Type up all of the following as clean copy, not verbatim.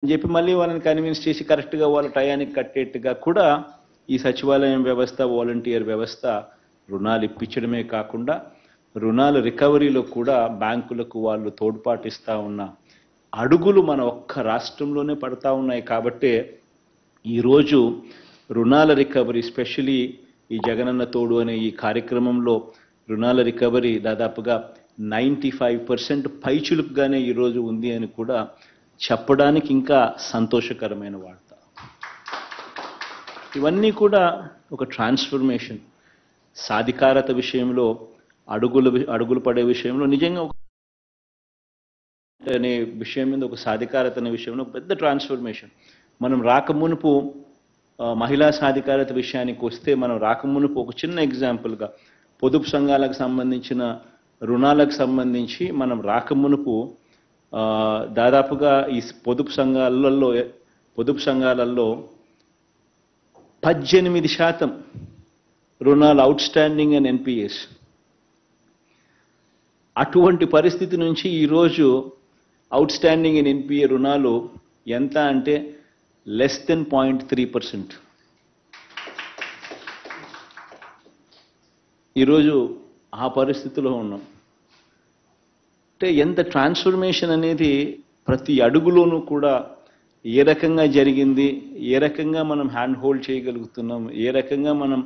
అని చెప్పి మళ్ళీ వాళ్ళని కన్విన్స్ చేసి కరెక్ట్గా వాళ్ళ టయానికి కట్టేట్టుగా కూడా ఈ సచివాలయం వ్యవస్థ, వాలంటీర్ వ్యవస్థ రుణాలు ఇప్పించడమే కాకుండా రుణాల రికవరీలో కూడా బ్యాంకులకు వాళ్ళు తోడ్పాటిస్తూ ఉన్న అడుగులు మన ఒక్క రాష్ట్రంలోనే పడతా ఉన్నాయి. కాబట్టే ఈరోజు రుణాల రికవరీ, స్పెషలీ ఈ జగనన్న తోడు అనే ఈ కార్యక్రమంలో రుణాల రికవరీ దాదాపుగా 95% పైచులుకుగానే ఈరోజు ఉంది అని కూడా చెప్పడానికి ఇంకా సంతోషకరమైన వార్త. ఇవన్నీ కూడా ఒక ట్రాన్స్ఫర్మేషన్, సాధికారత విషయంలో అడుగులు పడే విషయంలో నిజంగా అనే విషయం మీద ఒక సాధికారత అనే విషయంలో పెద్ద ట్రాన్స్ఫర్మేషన్. మనం రాకమునుపు మహిళా సాధికారత విషయానికి వస్తే మనం రాకమునుపు ఒక చిన్న ఎగ్జాంపుల్గా పొదుపు సంఘాలకు సంబంధించిన రుణాలకు సంబంధించి మనం రాకమునుపు దాదాపుగా ఈ పొదుపు సంఘాలలో 18% రుణాలు అవుట్ స్టాండింగ్ అండ్ ఎన్పిఎస్. అటువంటి పరిస్థితి నుంచి ఈరోజు అవుట్ స్టాండింగ్ అండ్ ఎన్పిఏ రుణాలు ఎంత అంటే less than 0.3%. ఈరోజు ఆ పరిస్థితిలో ఉన్నాం. అంటే ఎంత ట్రాన్స్ఫర్మేషన్ అనేది ప్రతి అడుగులోనూ కూడా ఏ రకంగా జరిగింది, ఏ రకంగా మనం హ్యాండ్ హోల్డ్ చేయగలుగుతున్నాం, ఏ రకంగా మనం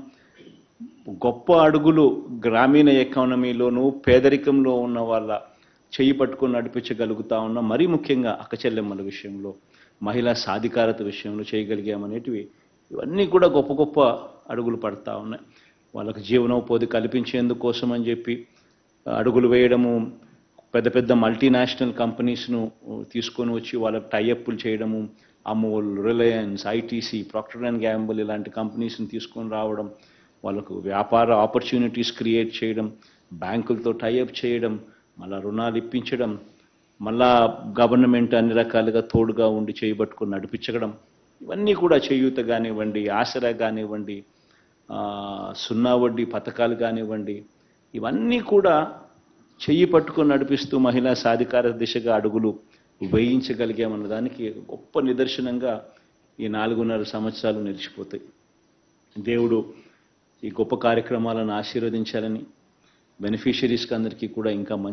గొప్ప అడుగులు గ్రామీణ ఎకానమీలోనూ పేదరికంలో ఉన్న వాళ్ళ చేయి పట్టుకొని నడిపించగలుగుతా ఉన్నాం. మరీ ముఖ్యంగా అక్కచెల్లెమ్మల విషయంలో, మహిళా సాధికారత విషయంలో చేయగలిగామనేటివి ఇవన్నీ కూడా గొప్ప గొప్ప అడుగులు పడతా ఉన్నాయి. వాళ్ళకి జీవనోపాధి కల్పించేందుకోసం అని చెప్పి అడుగులు వేయడము, పెద్ద పెద్ద మల్టీనేషనల్ కంపెనీస్ను తీసుకొని వచ్చి వాళ్ళకి టైఅప్లు చేయడము, Amul, Reliance, ITC, Procter and Gamble ఇలాంటి కంపెనీస్ని తీసుకొని రావడం, వాళ్ళకు వ్యాపార ఆపర్చునిటీస్ క్రియేట్ చేయడం, బ్యాంకులతో టైఅప్ చేయడం, మళ్ళా రుణాలు ఇప్పించడం, మళ్ళా గవర్నమెంట్ అన్ని రకాలుగా తోడుగా ఉండి చేయబట్టుకొని నడిపించడం, ఇవన్నీ కూడా చేయూత కానివ్వండి, ఆసరా కానివ్వండి, సున్నా వడ్డీ పథకాలు కానివ్వండి, ఇవన్నీ కూడా చెయ్యి పట్టుకొని నడిపిస్తూ మహిళా సాధికారత దిశగా అడుగులు వేయించగలిగామన్న దానికి గొప్ప నిదర్శనంగా ఈ 4.5 సంవత్సరాలు నిలిచిపోతాయి. దేవుడు ఈ గొప్ప కార్యక్రమాలను ఆశీర్వదించాలని, బెనిఫిషరీస్కి అందరికీ కూడా ఇంకా మంచి